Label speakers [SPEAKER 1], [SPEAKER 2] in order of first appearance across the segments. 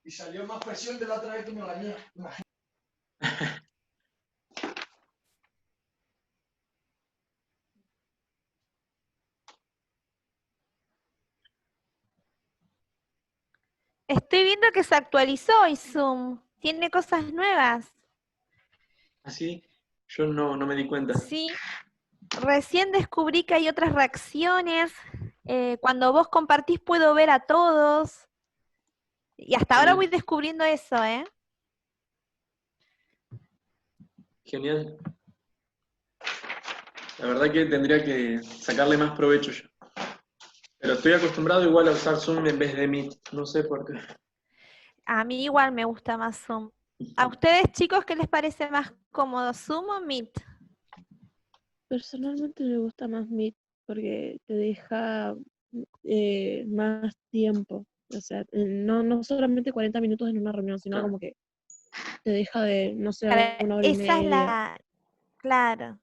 [SPEAKER 1] Y salió más presión de la otra vez que me bañé.
[SPEAKER 2] Estoy viendo que se actualizó hoy Zoom. Tiene cosas nuevas.
[SPEAKER 3] ¿Así? Yo no me di cuenta.
[SPEAKER 2] Sí. Recién descubrí que hay otras reacciones. Cuando vos compartís puedo ver a todos. Y hasta ahora voy descubriendo eso, ¿eh?
[SPEAKER 3] Genial. La verdad que tendría que sacarle más provecho yo. Pero estoy acostumbrado igual a usar Zoom en vez de Meet. No sé por qué.
[SPEAKER 2] A mí igual me gusta más Zoom. ¿A ustedes, chicos, qué les parece más cómodo, Zoom o Meet?
[SPEAKER 4] Personalmente me gusta más Meet porque te deja más tiempo. O sea, no solamente 40 minutos en una reunión, sino como que te deja de, no sé, una hora y
[SPEAKER 2] Esa es
[SPEAKER 4] media.
[SPEAKER 2] claro,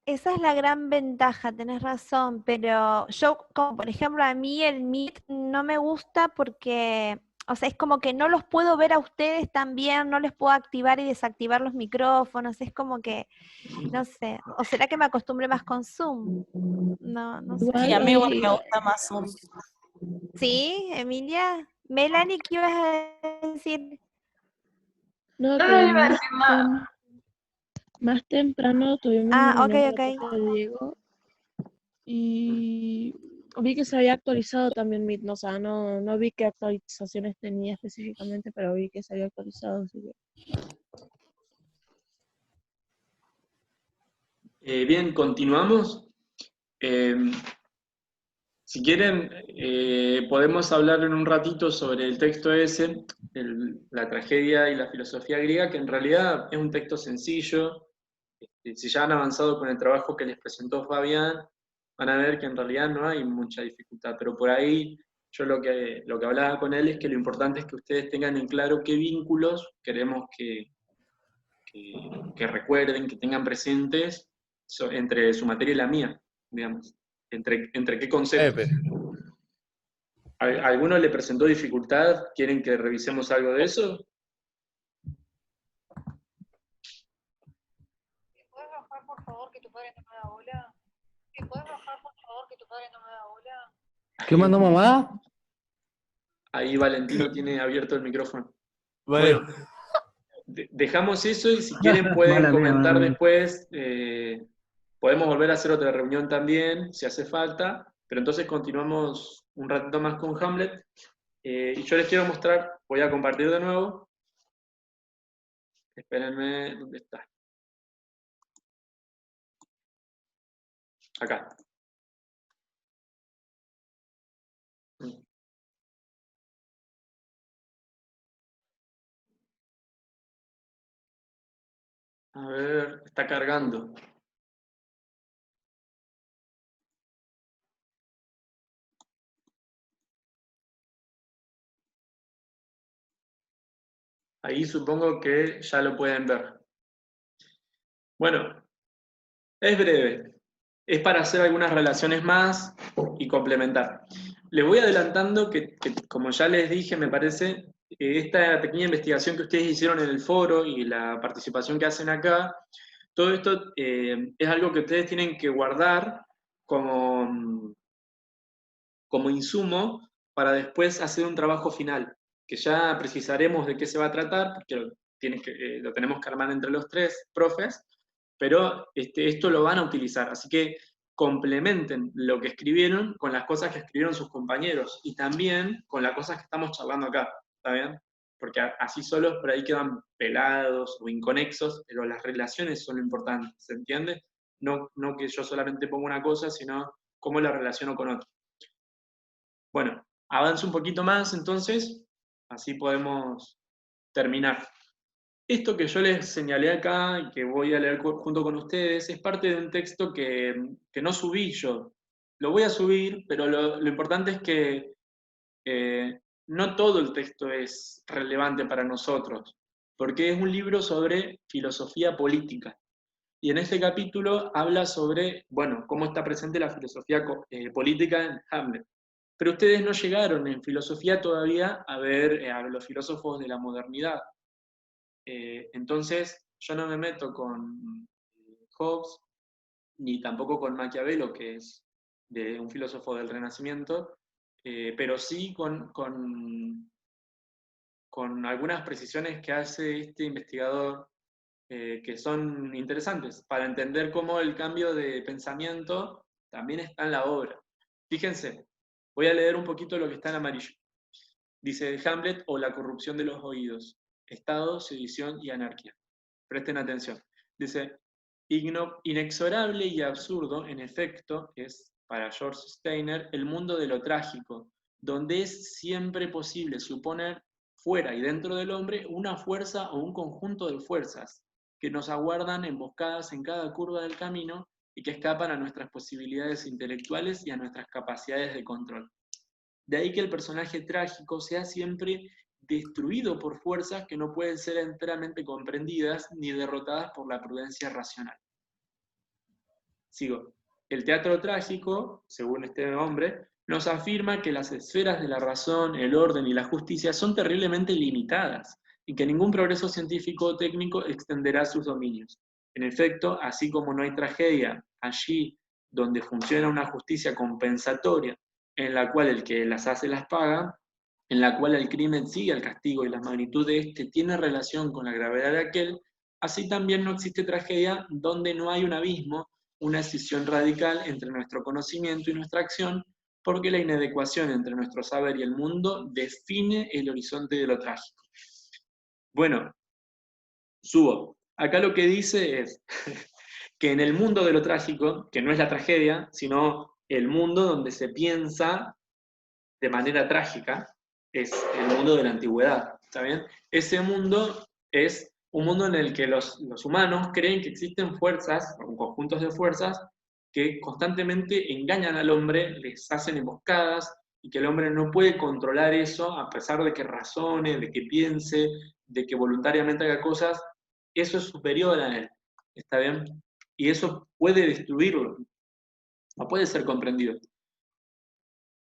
[SPEAKER 2] esa es la gran ventaja, tenés razón, pero yo, como por ejemplo, a mí el Meet no me gusta porque, o sea, es como que no los puedo ver a ustedes también, no les puedo activar y desactivar los micrófonos, es como que, no sé, o será que me acostumbré más con Zoom, no sé.
[SPEAKER 5] Sí, a mí igual me gusta más Zoom.
[SPEAKER 2] ¿Sí, Emilia? Melanie, ¿qué ibas a decir?
[SPEAKER 4] No,
[SPEAKER 5] No,
[SPEAKER 4] que
[SPEAKER 5] no iba a decir nada.
[SPEAKER 4] más temprano tuvimos una reunión con
[SPEAKER 2] ok.
[SPEAKER 4] la profe de Diego y vi que se había actualizado también Meet, ¿no? O sea, no vi qué actualizaciones tenía específicamente, pero vi que se había actualizado. Así que...
[SPEAKER 3] Bien, continuamos. Si quieren, podemos hablar en un ratito sobre el texto ese, la tragedia y la filosofía griega, que en realidad es un texto sencillo. Si ya han avanzado con el trabajo que les presentó Fabián, van a ver que en realidad no hay mucha dificultad, pero por ahí yo lo que hablaba con él es que lo importante es que ustedes tengan en claro qué vínculos queremos que recuerden, que tengan presentes entre su materia y la mía, digamos. Entre qué conceptos. ¿Alguno le presentó dificultad? ¿Quieren que revisemos algo de eso?
[SPEAKER 6] ¿Puedes bajar, por favor, que tu padre no me da bola? ¿Puedes bajar, por favor, que tu padre no me da bola?
[SPEAKER 7] ¿Qué mandó mamá?
[SPEAKER 3] Ahí Valentino tiene abierto el micrófono.
[SPEAKER 7] Bueno,
[SPEAKER 3] dejamos eso y si quieren pueden comentar después. Podemos volver a hacer otra reunión también, si hace falta, pero entonces continuamos un ratito más con Hamlet. Y yo les quiero mostrar, voy a compartir de nuevo. Espérenme, ¿dónde está? Acá. A ver, está cargando. Ahí supongo que ya lo pueden ver. Bueno, es breve. Es para hacer algunas relaciones más y complementar. Les voy adelantando que como ya les dije, me parece, esta pequeña investigación que ustedes hicieron en el foro y la participación que hacen acá, todo esto es algo que ustedes tienen que guardar como insumo para después hacer un trabajo final, que ya precisaremos de qué se va a tratar, porque lo tenemos que armar entre los tres profes, pero esto lo van a utilizar, así que complementen lo que escribieron con las cosas que escribieron sus compañeros y también con las cosas que estamos charlando acá, ¿está bien? Porque así solos por ahí quedan pelados o inconexos, pero las relaciones son lo importante, ¿se entiende? No que yo solamente ponga una cosa, sino cómo la relaciono con otra. Bueno, avanzo un poquito más entonces, así podemos terminar. Esto que yo les señalé acá y que voy a leer junto con ustedes es parte de un texto que no subí yo. Lo voy a subir, pero lo importante es que no todo el texto es relevante para nosotros, porque es un libro sobre filosofía política. Y en este capítulo habla sobre, bueno, cómo está presente la filosofía política en Hamlet. Pero ustedes no llegaron en filosofía todavía a ver a los filósofos de la modernidad. Entonces, yo no me meto con Hobbes, ni tampoco con Maquiavelo, que es de un filósofo del Renacimiento, pero sí con algunas precisiones que hace este investigador que son interesantes para entender cómo el cambio de pensamiento también está en la obra. Fíjense, voy a leer un poquito lo que está en amarillo. Dice Hamlet o la corrupción de los oídos, estado, sedición y anarquía. Presten atención. Dice, inexorable y absurdo, en efecto, es para George Steiner el mundo de lo trágico, donde es siempre posible suponer fuera y dentro del hombre una fuerza o un conjunto de fuerzas que nos aguardan emboscadas en cada curva del camino y que escapan a nuestras posibilidades intelectuales y a nuestras capacidades de control. De ahí que el personaje trágico sea siempre destruido por fuerzas que no pueden ser enteramente comprendidas ni derrotadas por la prudencia racional. Sigo. El teatro trágico, según este hombre, nos afirma que las esferas de la razón, el orden y la justicia son terriblemente limitadas y que ningún progreso científico o técnico extenderá sus dominios. En efecto, así como no hay tragedia allí donde funciona una justicia compensatoria, en la cual el que las hace las paga, en la cual el crimen sigue al castigo y la magnitud de éste tiene relación con la gravedad de aquel, así también no existe tragedia donde no hay un abismo, una escisión radical entre nuestro conocimiento y nuestra acción, porque la inadecuación entre nuestro saber y el mundo define el horizonte de lo trágico. Bueno, subo. Acá lo que dice es que en el mundo de lo trágico, que no es la tragedia, sino el mundo donde se piensa de manera trágica, es el mundo de la antigüedad, ¿está bien? Ese mundo es un mundo en el que los humanos creen que existen fuerzas, o conjuntos de fuerzas, que constantemente engañan al hombre, les hacen emboscadas, y que el hombre no puede controlar eso, a pesar de que razone, de que piense, de que voluntariamente haga cosas, eso es superior a él, ¿está bien? Y eso puede destruirlo, no puede ser comprendido.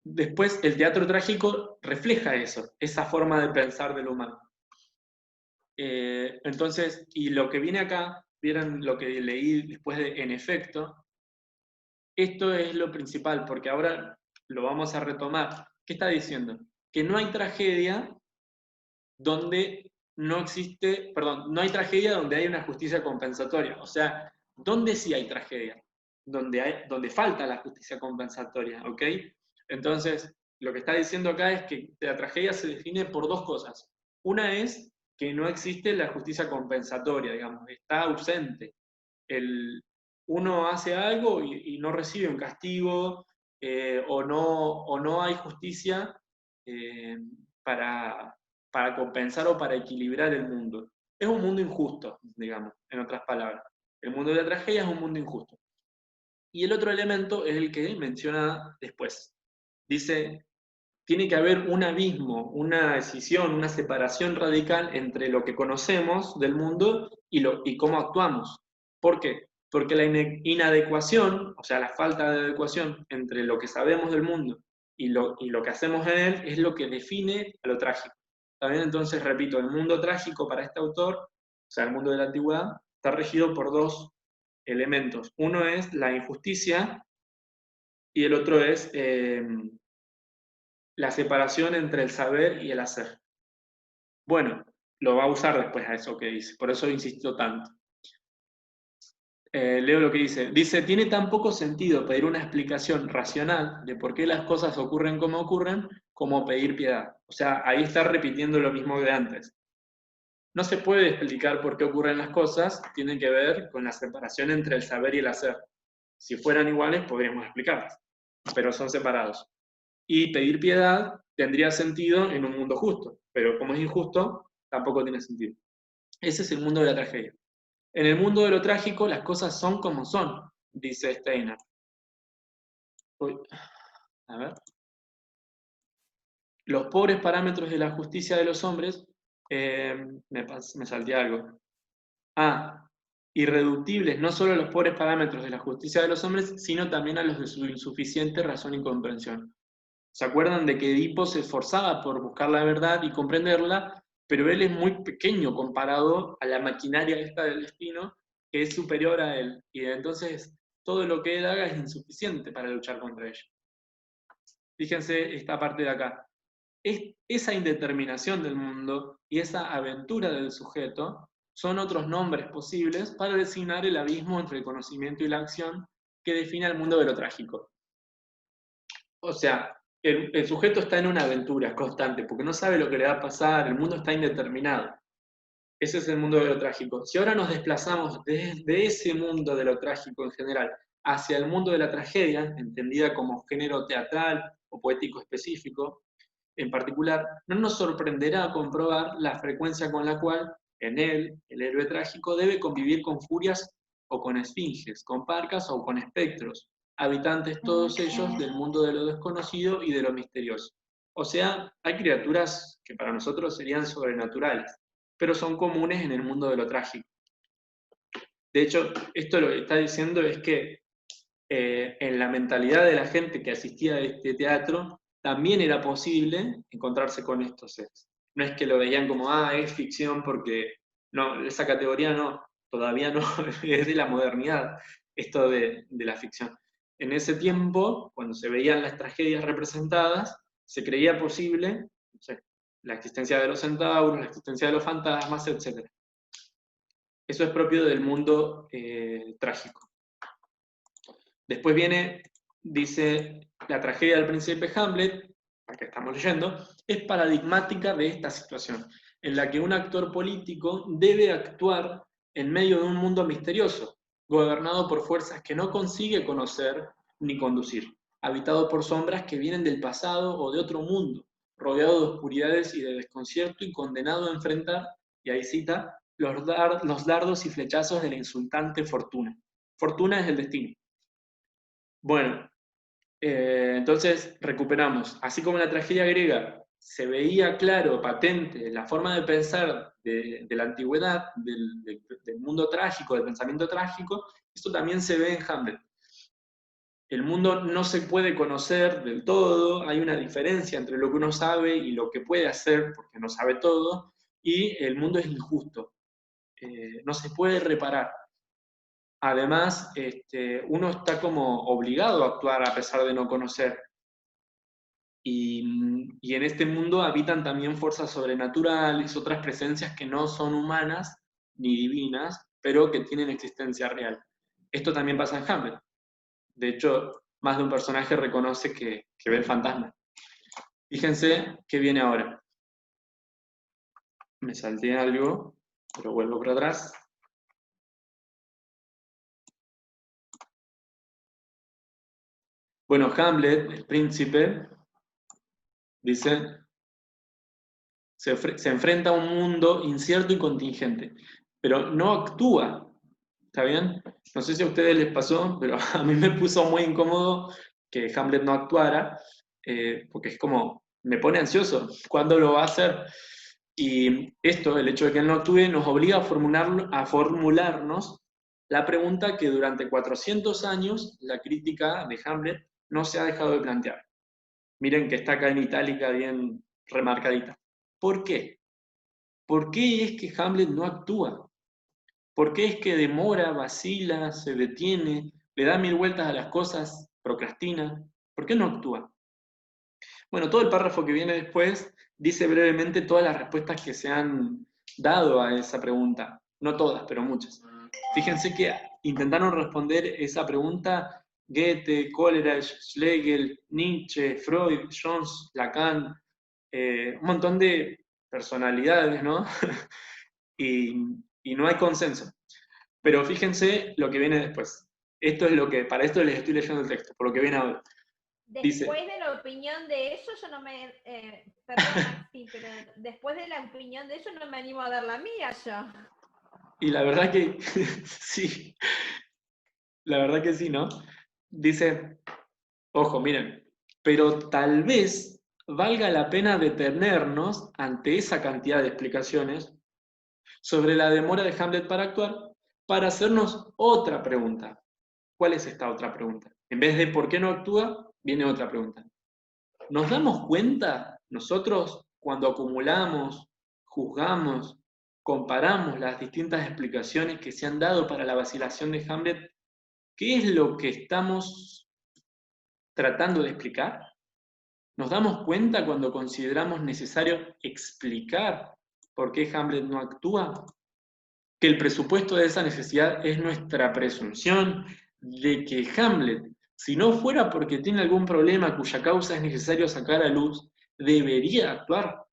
[SPEAKER 3] Después, el teatro trágico refleja eso, esa forma de pensar del humano. Entonces, y lo que viene acá, vieron lo que leí después de en efecto, esto es lo principal, porque ahora lo vamos a retomar. ¿Qué está diciendo? Que no hay tragedia donde no existe, perdón, no hay tragedia donde hay una justicia compensatoria. O sea, ¿dónde sí hay tragedia? Donde falta la justicia compensatoria, ¿ok? Entonces, lo que está diciendo acá es que la tragedia se define por dos cosas. Una es que no existe la justicia compensatoria, digamos, está ausente. Uno hace algo y no recibe un castigo, o no hay justicia para compensar o para equilibrar el mundo. Es un mundo injusto, digamos, en otras palabras. El mundo de la tragedia es un mundo injusto. Y el otro elemento es el que menciona después. Dice, tiene que haber un abismo, una escisión, una separación radical entre lo que conocemos del mundo y cómo actuamos. ¿Por qué? Porque la inadecuación, o sea, la falta de adecuación entre lo que sabemos del mundo y lo que hacemos en él es lo que define a lo trágico. También entonces, repito, el mundo trágico para este autor, o sea, el mundo de la antigüedad, está regido por dos elementos. Uno es la injusticia y el otro es la separación entre el saber y el hacer. Bueno, lo va a usar después a eso que dice, por eso insisto tanto. Leo lo que dice. Dice, tiene tan poco sentido pedir una explicación racional de por qué las cosas ocurren como pedir piedad. O sea, ahí está repitiendo lo mismo de antes. No se puede explicar por qué ocurren las cosas, tiene que ver con la separación entre el saber y el hacer. Si fueran iguales, podríamos explicarlas, pero son separados. Y pedir piedad tendría sentido en un mundo justo, pero como es injusto, tampoco tiene sentido. Ese es el mundo de la tragedia. En el mundo de lo trágico, las cosas son como son, dice Steiner. Uy, a ver. Los pobres parámetros de la justicia de los hombres, me salté algo. irreductibles no solo a los pobres parámetros de la justicia de los hombres, sino también a los de su insuficiente razón y comprensión. ¿Se acuerdan de que Edipo se esforzaba por buscar la verdad y comprenderla, pero él es muy pequeño comparado a la maquinaria esta del destino, que es superior a él, y entonces todo lo que él haga es insuficiente para luchar contra ella? Fíjense esta parte de acá. Esa indeterminación del mundo y esa aventura del sujeto son otros nombres posibles para designar el abismo entre el conocimiento y la acción que define el mundo de lo trágico. O sea, el sujeto está en una aventura constante, porque no sabe lo que le va a pasar, el mundo está indeterminado. Ese es el mundo de lo trágico. Si ahora nos desplazamos desde ese mundo de lo trágico en general hacia el mundo de la tragedia, entendida como género teatral o poético específico, en particular, no nos sorprenderá comprobar la frecuencia con la cual, en él, el héroe trágico debe convivir con furias o con esfinges, con parcas o con espectros, habitantes todos ellos del mundo de lo desconocido y de lo misterioso. O sea, hay criaturas que para nosotros serían sobrenaturales, pero son comunes en el mundo de lo trágico. De hecho, esto lo que está diciendo es que en la mentalidad de la gente que asistía a este teatro, también era posible encontrarse con estos seres. No es que lo veían como, es ficción, porque no, esa categoría no, todavía no, es de la modernidad, esto de la ficción. En ese tiempo, cuando se veían las tragedias representadas, se creía posible, no sé, la existencia de los centauros, la existencia de los fantasmas, etc. Eso es propio del mundo trágico. Después viene, dice, la tragedia del príncipe Hamlet, la que estamos leyendo, es paradigmática de esta situación, en la que un actor político debe actuar en medio de un mundo misterioso, gobernado por fuerzas que no consigue conocer ni conducir, habitado por sombras que vienen del pasado o de otro mundo, rodeado de oscuridades y de desconcierto y condenado a enfrentar, y ahí cita, los dardos y flechazos de la insultante fortuna. Fortuna es el destino. Bueno, entonces recuperamos. Así como en la tragedia griega se veía claro, patente, la forma de pensar de la antigüedad, del mundo trágico, del pensamiento trágico, esto también se ve en Hamlet. El mundo no se puede conocer del todo, hay una diferencia entre lo que uno sabe y lo que puede hacer, porque no sabe todo, y el mundo es injusto. No se puede reparar. Además, uno está como obligado a actuar a pesar de no conocer. Y en este mundo habitan también fuerzas sobrenaturales, otras presencias que no son humanas ni divinas, pero que tienen existencia real. Esto también pasa en Hamlet. De hecho, más de un personaje reconoce que ve el fantasma. Fíjense qué viene ahora. Me salté algo, pero vuelvo para atrás. Bueno, Hamlet, el príncipe, dice, se enfrenta a un mundo incierto y contingente, pero no actúa, ¿está bien? No sé si a ustedes les pasó, pero a mí me puso muy incómodo que Hamlet no actuara, porque es como, me pone ansioso, ¿cuándo lo va a hacer? Y esto, el hecho de que él no actúe, nos obliga a formularnos la pregunta que durante 400 años la crítica de Hamlet no se ha dejado de plantear. Miren que está acá en itálica bien remarcadita. ¿Por qué? ¿Por qué es que Hamlet no actúa? ¿Por qué es que demora, vacila, se detiene, le da 1000 vueltas a las cosas, procrastina? ¿Por qué no actúa? Bueno, todo el párrafo que viene después dice brevemente todas las respuestas que se han dado a esa pregunta. No todas, pero muchas. Fíjense que intentaron responder esa pregunta Goethe, Coleridge, Schlegel, Nietzsche, Freud, Jones, Lacan, un montón de personalidades, ¿no? y no hay consenso. Pero fíjense lo que viene después. Esto es lo que, para esto les estoy leyendo el texto, por lo que viene ahora.
[SPEAKER 2] Después de la opinión de ellos, yo no me... perdón, Maxi, pero después de la opinión de ellos no me animo a dar la mía yo.
[SPEAKER 3] Y la verdad que sí. La verdad que sí, ¿no? Dice, ojo, miren, pero tal vez valga la pena detenernos ante esa cantidad de explicaciones sobre la demora de Hamlet para actuar, para hacernos otra pregunta. ¿Cuál es esta otra pregunta? En vez de ¿por qué no actúa? Viene otra pregunta. ¿Nos damos cuenta nosotros cuando acumulamos, juzgamos, comparamos las distintas explicaciones que se han dado para la vacilación de Hamlet? ¿Qué es lo que estamos tratando de explicar? ¿Nos damos cuenta cuando consideramos necesario explicar por qué Hamlet no actúa? Que el presupuesto de esa necesidad es nuestra presunción de que Hamlet, si no fuera porque tiene algún problema cuya causa es necesario sacar a luz, debería actuar.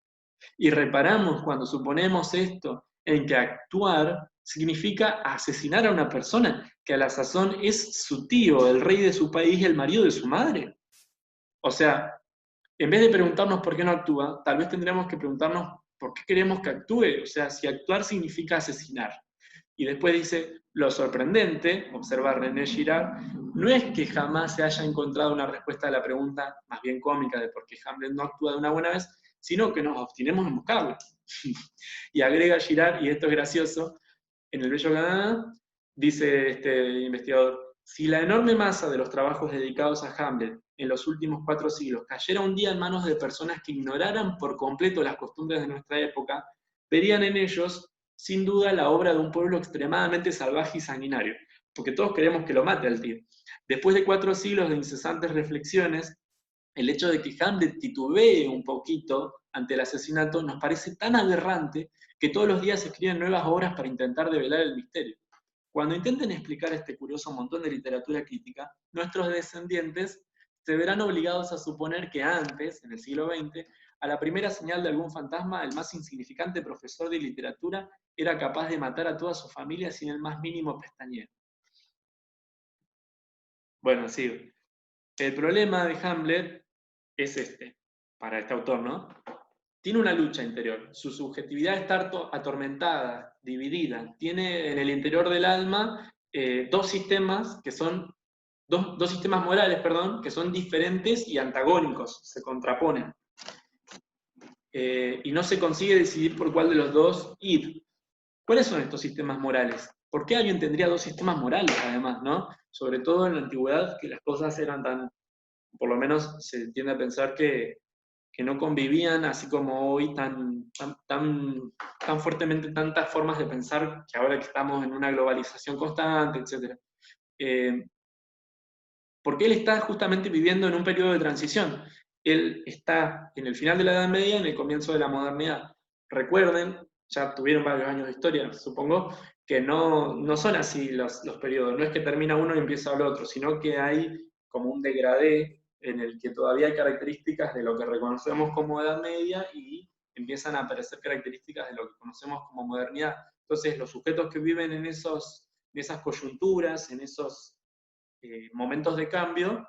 [SPEAKER 3] Y reparamos cuando suponemos esto, en que actuar significa asesinar a una persona que a la sazón es su tío, el rey de su país y el marido de su madre. O sea, en vez de preguntarnos por qué no actúa, tal vez tendríamos que preguntarnos por qué queremos que actúe. O sea, si actuar significa asesinar. Y después dice, lo sorprendente, observa René Girard, no es que jamás se haya encontrado una respuesta a la pregunta más bien cómica de por qué Hamlet no actúa de una buena vez, sino que nos obstinemos en buscarla. Y agrega Girard, y esto es gracioso, en el Bello Canadá, dice este investigador, si la enorme masa de los trabajos dedicados a Hamlet en los últimos 4 siglos cayera un día en manos de personas que ignoraran por completo las costumbres de nuestra época, verían en ellos, sin duda, la obra de un pueblo extremadamente salvaje y sanguinario, porque todos queremos que lo mate al tío. Después de 4 siglos de incesantes reflexiones, el hecho de que Hamlet titubee un poquito ante el asesinato nos parece tan aberrante que todos los días se escriben nuevas obras para intentar develar el misterio. Cuando intenten explicar este curioso montón de literatura crítica, nuestros descendientes se verán obligados a suponer que antes, en el siglo XX, a la primera señal de algún fantasma, el más insignificante profesor de literatura era capaz de matar a toda su familia sin el más mínimo pestañeo. Bueno, sí. El problema de Hamlet es este, para este autor, ¿no? Tiene una lucha interior, su subjetividad está atormentada, dividida. Tiene en el interior del alma dos sistemas morales, que son diferentes y antagónicos, se contraponen. Y no se consigue decidir por cuál de los dos ir. ¿Cuáles son estos sistemas morales? ¿Por qué alguien tendría 2 sistemas morales, además, ¿no? Sobre todo en la antigüedad, que las cosas eran tan, por lo menos se tiende a pensar que no convivían así como hoy tan fuertemente tantas formas de pensar que ahora que estamos en una globalización constante, etc. Porque él está justamente viviendo en un periodo de transición. Él está en el final de la Edad Media y en el comienzo de la modernidad. Recuerden, ya tuvieron varios años de historia, supongo, que no son así los periodos. No es que termina uno y empieza el otro, sino que hay como un degradé en el que todavía hay características de lo que reconocemos como Edad Media y empiezan a aparecer características de lo que conocemos como modernidad. Entonces, los sujetos que viven en esas coyunturas, en esos momentos de cambio,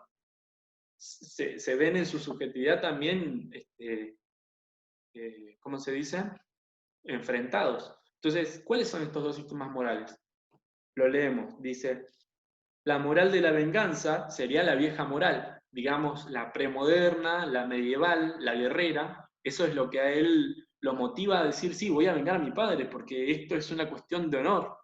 [SPEAKER 3] se ven en su subjetividad también, ¿cómo se dice? Enfrentados. Entonces, ¿cuáles son estos 2 sistemas morales? Lo leemos, dice, la moral de la venganza sería la vieja moral, digamos, la premoderna, la medieval, la guerrera. Eso es lo que a él lo motiva a decir, sí, voy a vengar a mi padre, porque esto es una cuestión de honor,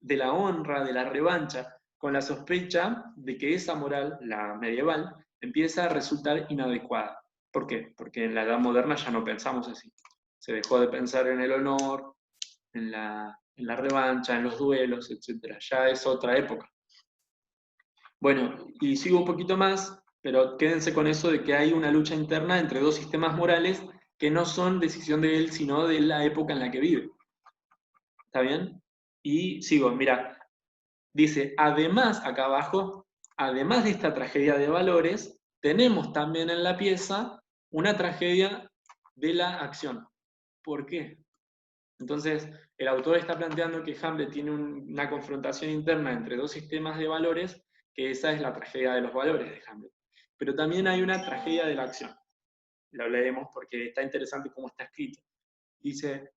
[SPEAKER 3] de la honra, de la revancha, con la sospecha de que esa moral, la medieval, empieza a resultar inadecuada. ¿Por qué? Porque en la edad moderna ya no pensamos así. Se dejó de pensar en el honor, en la revancha, en los duelos, etc. Ya es otra época. Bueno, y sigo un poquito más, pero quédense con eso de que hay una lucha interna entre 2 sistemas morales que no son decisión de él, sino de la época en la que vive. ¿Está bien? Y sigo, mira, dice, además, acá abajo, además de esta tragedia de valores, tenemos también en la pieza una tragedia de la acción. ¿Por qué? Entonces, el autor está planteando que Hamlet tiene una confrontación interna entre 2 sistemas de valores, que esa es la tragedia de los valores de Hamlet. Pero también hay una tragedia de la acción. Lo leemos porque está interesante cómo está escrito. Dice,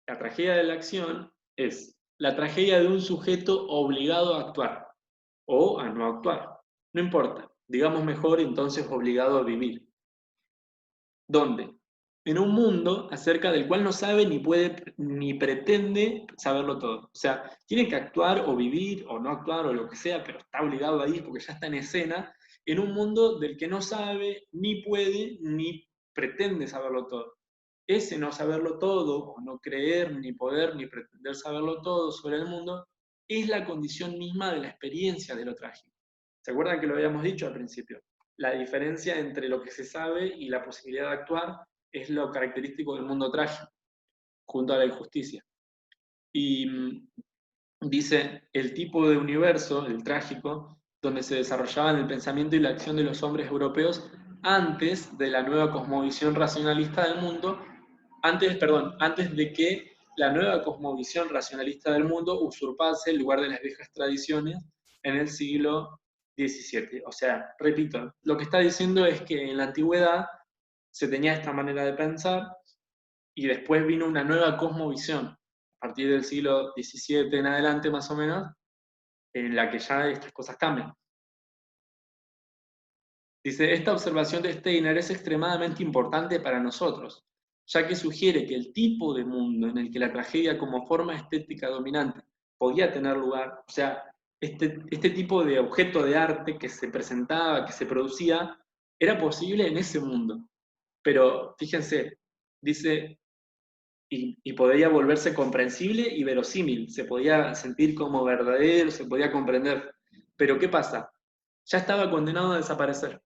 [SPEAKER 3] la tragedia de la acción es la tragedia de un sujeto obligado a actuar o a no actuar. No importa, digamos mejor entonces obligado a vivir. ¿Dónde? en un mundo acerca del cual no sabe ni puede ni pretende saberlo todo. O sea, tiene que actuar o vivir o no actuar o lo que sea, pero está obligado a ir porque ya está en escena, en un mundo del que no sabe, ni puede, ni pretende saberlo todo. Ese no saberlo todo, o no creer, ni poder, ni pretender saberlo todo sobre el mundo, es la condición misma de la experiencia de lo trágico. ¿Se acuerdan que lo habíamos dicho al principio? La diferencia entre lo que se sabe y la posibilidad de actuar es lo característico del mundo trágico, junto a la injusticia. Y dice, el tipo de universo, el trágico, donde se desarrollaban el pensamiento y la acción de los hombres europeos antes de la nueva cosmovisión racionalista del mundo, antes de que la nueva cosmovisión racionalista del mundo usurpase el lugar de las viejas tradiciones en el siglo XVII. O sea, repito, lo que está diciendo es que en la antigüedad se tenía esta manera de pensar y después vino una nueva cosmovisión, a partir del siglo XVII en adelante más o menos, en la que ya estas cosas cambian. Dice, esta observación de Steiner es extremadamente importante para nosotros, ya que sugiere que el tipo de mundo en el que la tragedia como forma estética dominante podía tener lugar, o sea, este tipo de objeto de arte que se presentaba, que se producía, era posible en ese mundo. Pero fíjense, dice, y podía volverse comprensible y verosímil, se podía sentir como verdadero, se podía comprender. Pero ¿qué pasa? Ya estaba condenado a desaparecer,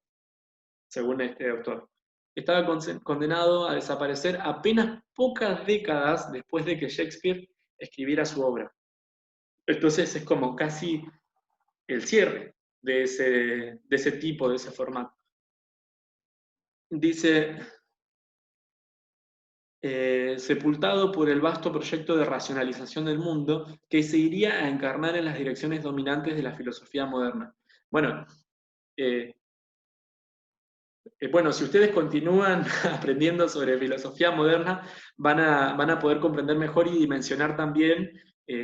[SPEAKER 3] según este autor. Estaba condenado a desaparecer apenas pocas décadas después de que Shakespeare escribiera su obra. Entonces es como casi el cierre de ese tipo, de ese formato. Dice, sepultado por el vasto proyecto de racionalización del mundo que se iría a encarnar en las direcciones dominantes de la filosofía moderna. Bueno, bueno, si ustedes continúan aprendiendo sobre filosofía moderna, van a poder comprender mejor y dimensionar también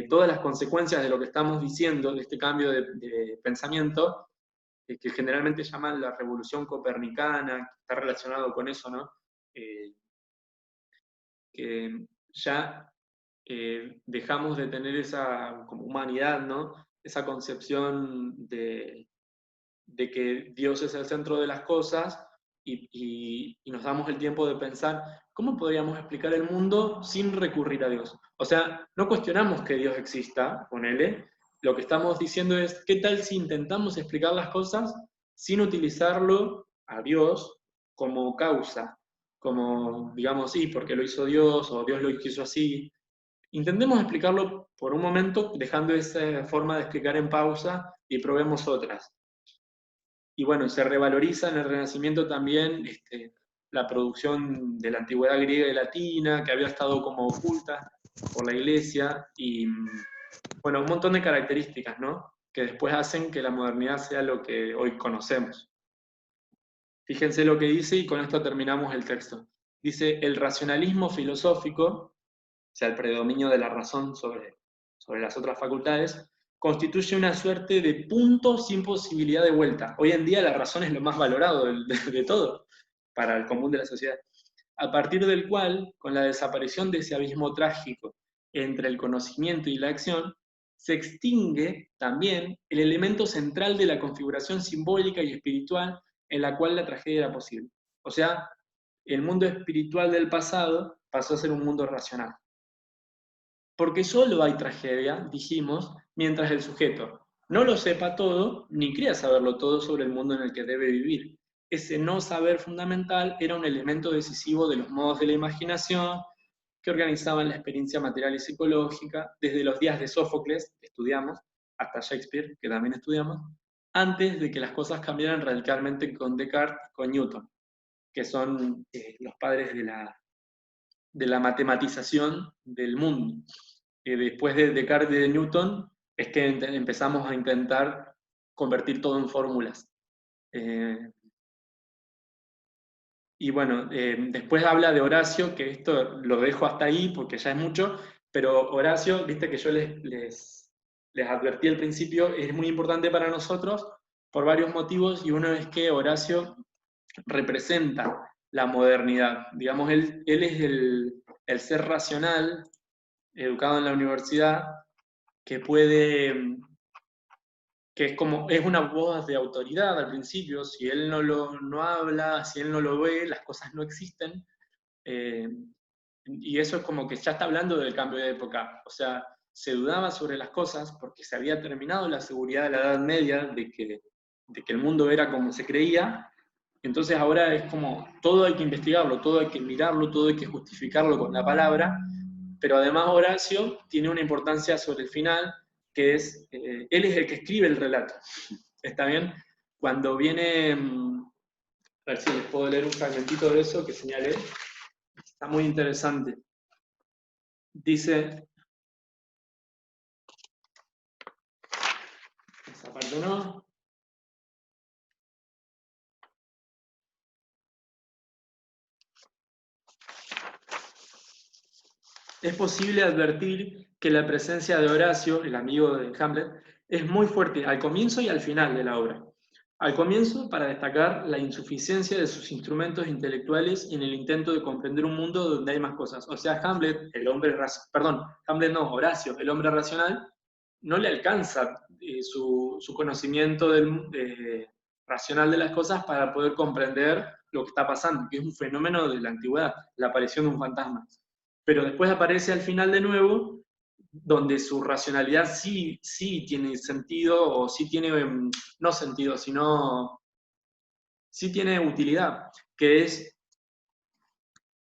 [SPEAKER 3] todas las consecuencias de lo que estamos diciendo, de este cambio de pensamiento, que generalmente llaman la revolución copernicana, que está relacionado con eso, ¿no? Que ya dejamos de tener esa como humanidad, ¿no? Esa concepción de que Dios es el centro de las cosas y nos damos el tiempo de pensar cómo podríamos explicar el mundo sin recurrir a Dios. O sea, no cuestionamos que Dios exista, ponele, lo que estamos diciendo es, ¿qué tal si intentamos explicar las cosas sin utilizarlo a Dios como causa? Como, digamos, sí, porque lo hizo Dios, o Dios lo quiso así. Intentemos explicarlo por un momento, dejando esa forma de explicar en pausa y probemos otras. Y bueno, se revaloriza en el Renacimiento también la producción de la antigüedad griega y latina, que había estado como oculta por la Iglesia, y bueno, un montón de características, ¿no? Que después hacen que la modernidad sea lo que hoy conocemos. Fíjense lo que dice, y con esto terminamos el texto. Dice, el racionalismo filosófico, o sea, el predominio de la razón sobre las otras facultades, constituye una suerte de punto sin posibilidad de vuelta. Hoy en día la razón es lo más valorado de todo para el común de la sociedad. A partir del cual, con la desaparición de ese abismo trágico entre el conocimiento y la acción, se extingue también el elemento central de la configuración simbólica y espiritual en la cual la tragedia era posible. O sea, el mundo espiritual del pasado pasó a ser un mundo racional. Porque solo hay tragedia, dijimos, mientras el sujeto no lo sepa todo, ni crea saberlo todo sobre el mundo en el que debe vivir. Ese no saber fundamental era un elemento decisivo de los modos de la imaginación que organizaban la experiencia material y psicológica, desde los días de Sófocles, que estudiamos, hasta Shakespeare, que también estudiamos, antes de que las cosas cambiaran radicalmente con Descartes, con Newton, que son los padres de la matematización del mundo. Después de Descartes y de Newton, es que empezamos a intentar convertir todo en fórmulas. Y bueno, después habla de Horacio, que esto lo dejo hasta ahí porque ya es mucho, pero Horacio, viste que yo les advertí al principio, es muy importante para nosotros por varios motivos, y uno es que Horacio representa la modernidad. Digamos, él es el ser racional, educado en la universidad, que puede, que es una voz de autoridad al principio. Si él no habla, si él no lo ve, las cosas no existen. Y eso es como que ya está hablando del cambio de época. O sea, se dudaba sobre las cosas porque se había terminado la seguridad de la Edad Media, de que el mundo era como se creía. Entonces ahora es como, todo hay que investigarlo, todo hay que mirarlo, todo hay que justificarlo con la palabra, pero además Horacio tiene una importancia sobre el final, que es, él es el que escribe el relato. ¿Está bien? Cuando viene, a ver si les puedo leer un fragmentito de eso que señalé, está muy interesante. Dice, esa parte no. Es posible advertir que la presencia de Horacio, el amigo de Hamlet, es muy fuerte al comienzo y al final de la obra. Al comienzo, para destacar la insuficiencia de sus instrumentos intelectuales en el intento de comprender un mundo donde hay más cosas. O sea, Horacio, el hombre racional, no le alcanza su conocimiento racional de las cosas para poder comprender lo que está pasando, que es un fenómeno de la antigüedad, la aparición de un fantasma. Pero después aparece al final de nuevo, donde su racionalidad sí tiene sentido, o sí tiene, no sentido, sino sí tiene utilidad, que es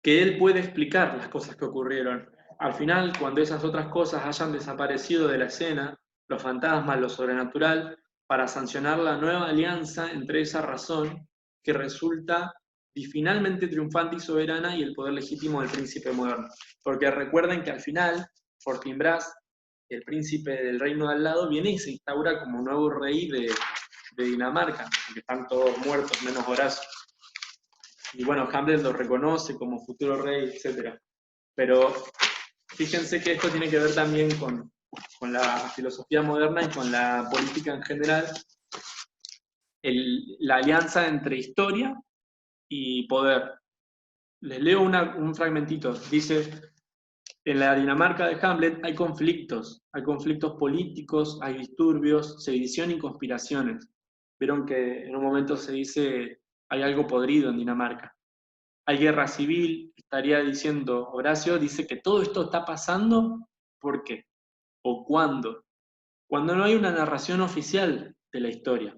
[SPEAKER 3] que él puede explicar las cosas que ocurrieron. Al final, cuando esas otras cosas hayan desaparecido de la escena, los fantasmas, lo sobrenatural, para sancionar la nueva alianza entre esa razón que resulta finalmente triunfante y soberana y el poder legítimo del príncipe moderno. Porque recuerden que al final, Fortinbras, el príncipe del reino de al lado, viene y se instaura como nuevo rey de Dinamarca, porque están todos muertos, menos Horacio. Y bueno, Hamlet lo reconoce como futuro rey, etc. Pero fíjense que esto tiene que ver también con la filosofía moderna y con la política en general, la alianza entre historia y poder. Les leo un fragmentito. Dice, en la Dinamarca de Hamlet hay conflictos políticos, hay disturbios, sedición y conspiraciones. Vieron que en un momento se dice, hay algo podrido en Dinamarca. Hay guerra civil, estaría diciendo Horacio, dice que todo esto está pasando, ¿por qué? ¿O cuándo? Cuando no hay una narración oficial de la historia.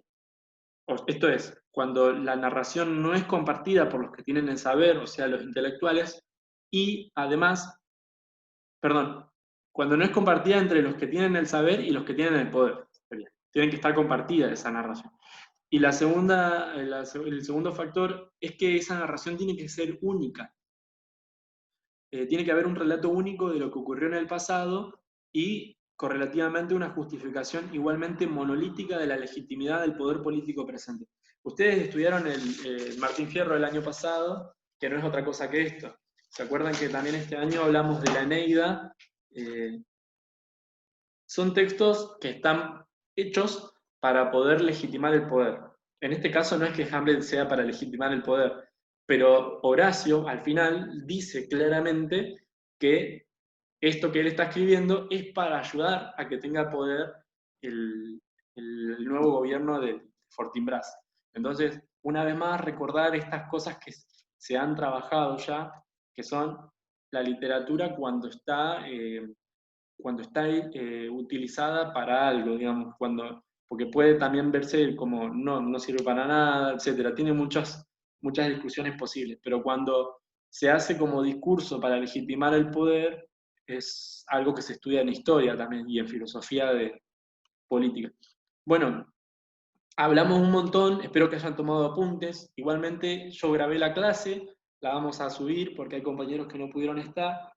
[SPEAKER 3] Esto es, cuando la narración no es compartida por los que tienen el saber, o sea, los intelectuales, y además, cuando no es compartida entre los que tienen el saber y los que tienen el poder. Tienen que estar compartida esa narración. Y el segundo factor es que esa narración tiene que ser única. Tiene que haber un relato único de lo que ocurrió en el pasado y correlativamente una justificación igualmente monolítica de la legitimidad del poder político presente. Ustedes estudiaron el Martín Fierro el año pasado, que no es otra cosa que esto. ¿Se acuerdan que también este año hablamos de la Eneida? Son textos que están hechos para poder legitimar el poder. En este caso no es que Hamlet sea para legitimar el poder, pero Horacio al final dice claramente que esto que él está escribiendo es para ayudar a que tenga poder el nuevo gobierno de Fortinbras. Entonces, una vez más, recordar estas cosas que se han trabajado ya, que son la literatura cuando está utilizada para algo, digamos, porque puede también verse como no sirve para nada, etc. Tiene muchas discusiones posibles, pero cuando se hace como discurso para legitimar el poder, es algo que se estudia en historia también y en filosofía de política. Bueno, hablamos un montón, espero que hayan tomado apuntes. Igualmente yo grabé la clase, la vamos a subir porque hay compañeros que no pudieron estar.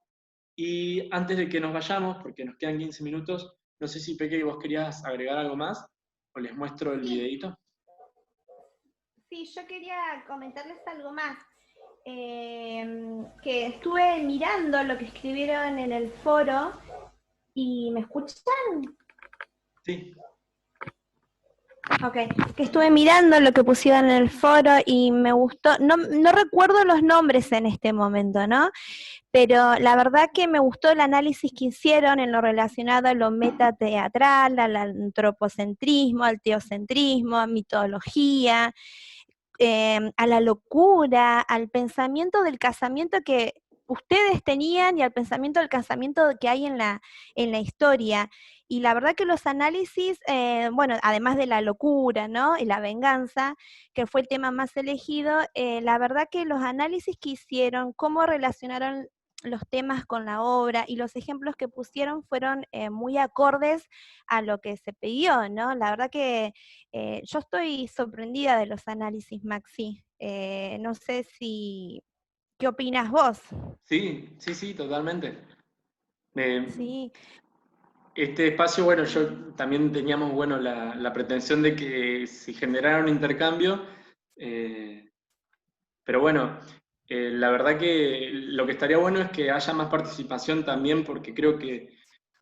[SPEAKER 3] Y antes de que nos vayamos, porque nos quedan 15 minutos, no sé si Peque, vos querías agregar algo más, o les muestro el videito.
[SPEAKER 2] Sí, yo quería comentarles algo más. Que estuve mirando lo que escribieron en el foro y ¿me escuchan?
[SPEAKER 3] Sí.
[SPEAKER 2] Ok, que estuve mirando lo que pusieron en el foro y me gustó, no recuerdo los nombres en este momento, ¿no? Pero la verdad que me gustó el análisis que hicieron en lo relacionado a lo metateatral, al antropocentrismo, al teocentrismo, a mitología, a la locura, al pensamiento del casamiento que ustedes tenían y al pensamiento del casamiento que hay en la historia. Y la verdad que los análisis, bueno, además de la locura, ¿no? Y la venganza, que fue el tema más elegido, la verdad que los análisis que hicieron, cómo relacionaron los temas con la obra y los ejemplos que pusieron fueron muy acordes a lo que se pidió, ¿no? La verdad que yo estoy sorprendida de los análisis, Maxi. No sé si, ¿qué opinas vos?
[SPEAKER 3] Sí, sí, sí, totalmente. Eh,
[SPEAKER 2] Sí,
[SPEAKER 3] Este espacio, bueno, yo también teníamos, bueno, la pretensión de que se generara un intercambio, eh, pero bueno, la verdad que lo que estaría bueno es que haya más participación también, porque creo que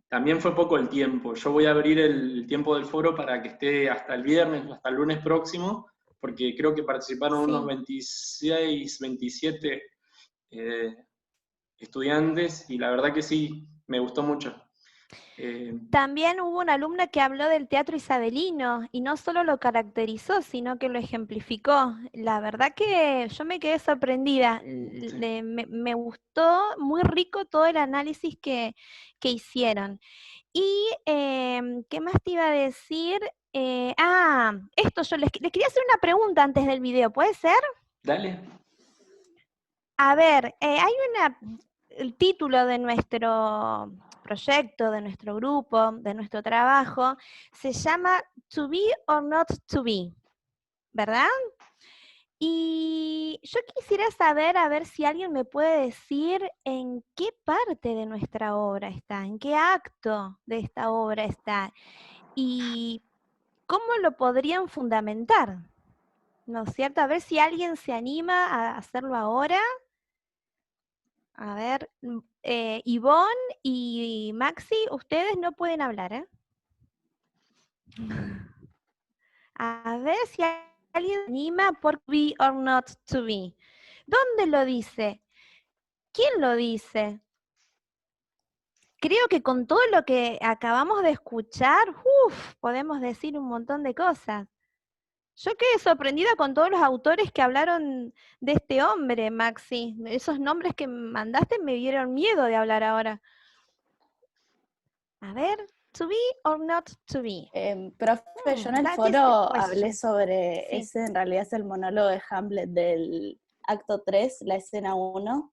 [SPEAKER 3] también fue poco el tiempo. Yo voy a abrir el tiempo del foro para que esté hasta el viernes, hasta el lunes próximo, porque creo que participaron unos
[SPEAKER 2] sí.
[SPEAKER 3] 26, 27 eh, estudiantes y la verdad que sí, me gustó mucho.
[SPEAKER 2] También hubo una alumna que habló del teatro isabelino y no solo lo caracterizó, sino que lo ejemplificó. La verdad que yo me quedé sorprendida.
[SPEAKER 3] Sí.
[SPEAKER 2] Me gustó muy rico todo el análisis que hicieron. Y, ¿qué más te iba a decir? Esto yo les quería hacer una pregunta antes del video, ¿puede ser?
[SPEAKER 3] Dale.
[SPEAKER 2] A ver, el título de nuestro proyecto, de nuestro grupo, de nuestro trabajo, se llama To Be or Not to Be, ¿verdad? Y yo quisiera saber, a ver si alguien me puede decir en qué parte de nuestra obra está, en qué acto de esta obra está, y cómo lo podrían fundamentar, ¿no es cierto? A ver si alguien se anima a hacerlo ahora. A ver, Ivonne y Maxi, ustedes no pueden hablar, ¿eh? A ver si alguien se anima por be or not to be. ¿Dónde lo dice? ¿Quién lo dice? Creo que con todo lo que acabamos de escuchar, podemos decir un montón de cosas. Yo quedé sorprendida con todos los autores que hablaron de este hombre, Maxi. Esos nombres que mandaste me dieron miedo de hablar ahora. A ver, to be or not to be.
[SPEAKER 8] Profe, yo en el
[SPEAKER 2] That is the
[SPEAKER 8] foro hablé
[SPEAKER 2] question.
[SPEAKER 8] sobre,
[SPEAKER 2] Sí.
[SPEAKER 8] ese en realidad es el monólogo de Hamlet del acto 3, la escena 1.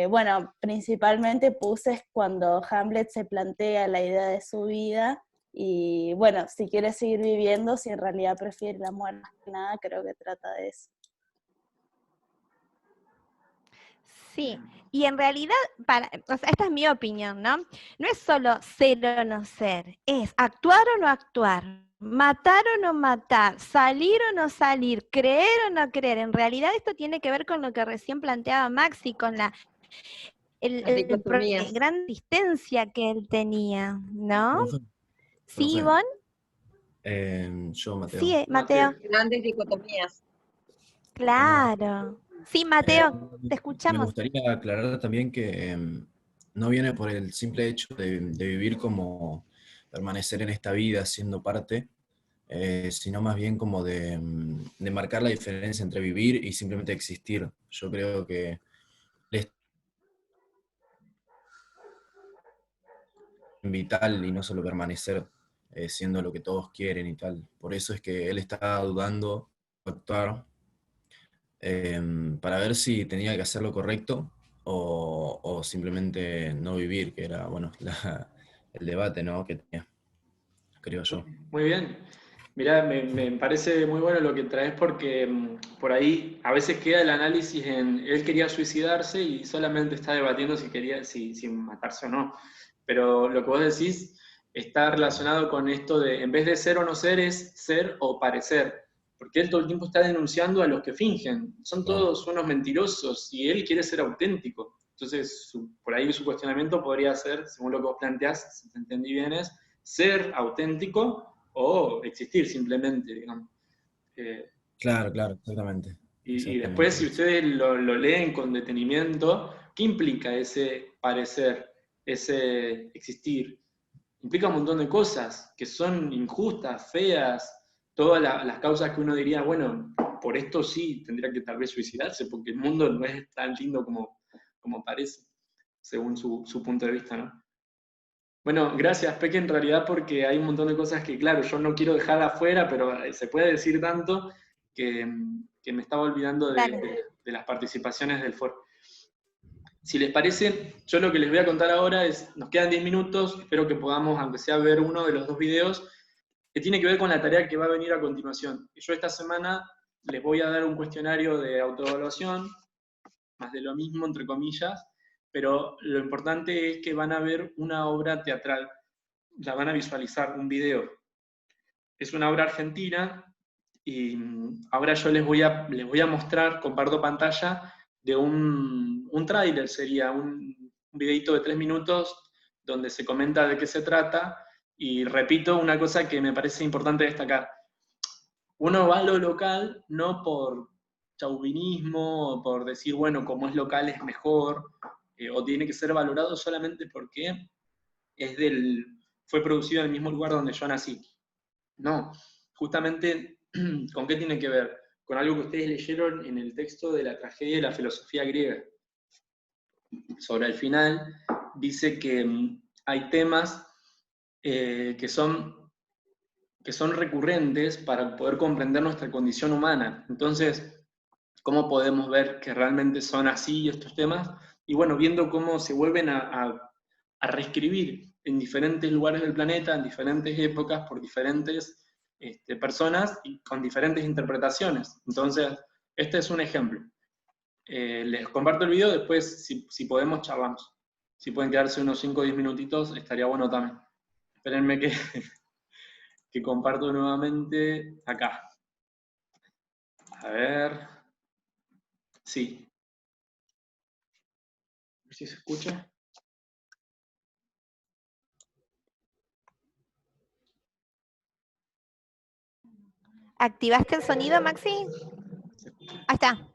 [SPEAKER 8] Bueno, principalmente puse cuando Hamlet se plantea la idea de su vida y bueno, si quiere seguir viviendo, si en realidad prefiere la muerte más que nada, creo que trata de eso.
[SPEAKER 2] Sí, y en realidad, o sea, esta es mi opinión, ¿no? No es solo ser o no ser, es actuar o no actuar, matar o no matar, salir o no salir, creer o no creer. En realidad esto tiene que ver con lo que recién planteaba Maxi, con la gran resistencia que él tenía, ¿no?
[SPEAKER 7] Profe,
[SPEAKER 2] ¿Sí,
[SPEAKER 7] profe,
[SPEAKER 2] Ivonne?
[SPEAKER 7] yo, Mateo.
[SPEAKER 2] Sí, Mateo.
[SPEAKER 5] Grandes dicotomías.
[SPEAKER 2] Claro. Sí, Mateo, te
[SPEAKER 7] Me
[SPEAKER 2] escuchamos.
[SPEAKER 7] gustaría aclarar también que no viene por el simple hecho de vivir como permanecer en esta vida siendo parte, sino más bien como de marcar la diferencia entre vivir y simplemente existir. Yo creo que es vital y no solo permanecer siendo lo que todos quieren y tal. Por eso es que él está dudando de actuar para ver si tenía que hacer lo correcto o simplemente no vivir, que era, bueno, el debate, ¿no?, que tenía, creo yo.
[SPEAKER 3] Muy bien. Mirá, me parece muy bueno lo que traes porque por ahí a veces queda el análisis en él quería suicidarse y solamente está debatiendo si matarse o no. Pero lo que vos decís está relacionado con esto de en vez de ser o no ser, es ser o parecer. Porque él todo el tiempo está denunciando a los que fingen. Son todos unos mentirosos y él quiere ser auténtico. Entonces, por ahí su cuestionamiento podría ser, según lo que vos planteás, si te entendí bien, es ser auténtico o existir simplemente, digamos.
[SPEAKER 7] Claro, claro, exactamente.
[SPEAKER 3] Y después, si ustedes lo leen con detenimiento, ¿qué implica ese parecer, ese existir? Implica un montón de cosas que son injustas, feas, todas las causas que uno diría, bueno, por esto sí tendría que tal vez suicidarse, porque el mundo no es tan lindo como parece, según su punto de vista, ¿no? Bueno, gracias, Peque, en realidad porque hay un montón de cosas que, claro, yo no quiero dejar afuera, pero se puede decir tanto que me estaba olvidando de las participaciones del foro. Si les parece, yo lo que les voy a contar ahora es, nos quedan 10 minutos, espero que podamos, aunque sea, ver uno de los dos videos, que tiene que ver con la tarea que va a venir a continuación. Yo esta semana les voy a dar un cuestionario de autoevaluación, más de lo mismo, entre comillas, pero lo importante es que van a ver una obra teatral, la van a visualizar, un video. Es una obra argentina, y ahora yo les voy a mostrar, comparto pantalla, de un tráiler, sería un videito de 3 minutos, donde se comenta de qué se trata, y repito una cosa que me parece importante destacar. Uno va a lo local no por chauvinismo, o por decir, bueno, como es local es mejor, o tiene que ser valorado solamente porque fue producido en el mismo lugar donde yo nací. No, justamente, ¿con qué tiene que ver? Con algo que ustedes leyeron en el texto de la tragedia de la filosofía griega. Sobre el final, dice que hay temas que son recurrentes para poder comprender nuestra condición humana. Entonces, ¿cómo podemos ver que realmente son así estos temas? Y bueno, viendo cómo se vuelven a reescribir en diferentes lugares del planeta, en diferentes épocas, por diferentes personas y con diferentes interpretaciones. Entonces, este es un ejemplo. Les comparto el video, después si podemos charlamos. Si pueden quedarse unos 5 o 10 minutitos, estaría bueno también. Espérenme que comparto nuevamente acá. A ver. Sí. A ver si se escucha.
[SPEAKER 2] ¿Activaste el sonido, Maxi? Ahí está.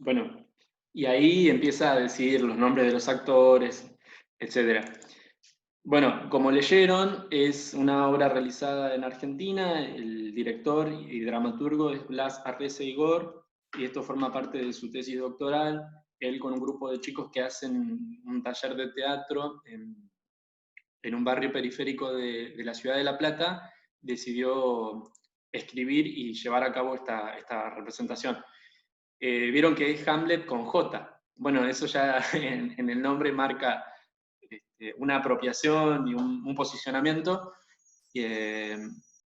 [SPEAKER 3] Bueno, y ahí empieza a decir los nombres de los actores, etc. Bueno, como leyeron, es una obra realizada en Argentina, el director y dramaturgo es Blas Arrese Igor, y esto forma parte de su tesis doctoral, él con un grupo de chicos que hacen un taller de teatro en un barrio periférico de la ciudad de La Plata, decidió escribir y llevar a cabo esta representación. Vieron que es Hamlet con J. Bueno, eso ya en el nombre marca una apropiación y un posicionamiento.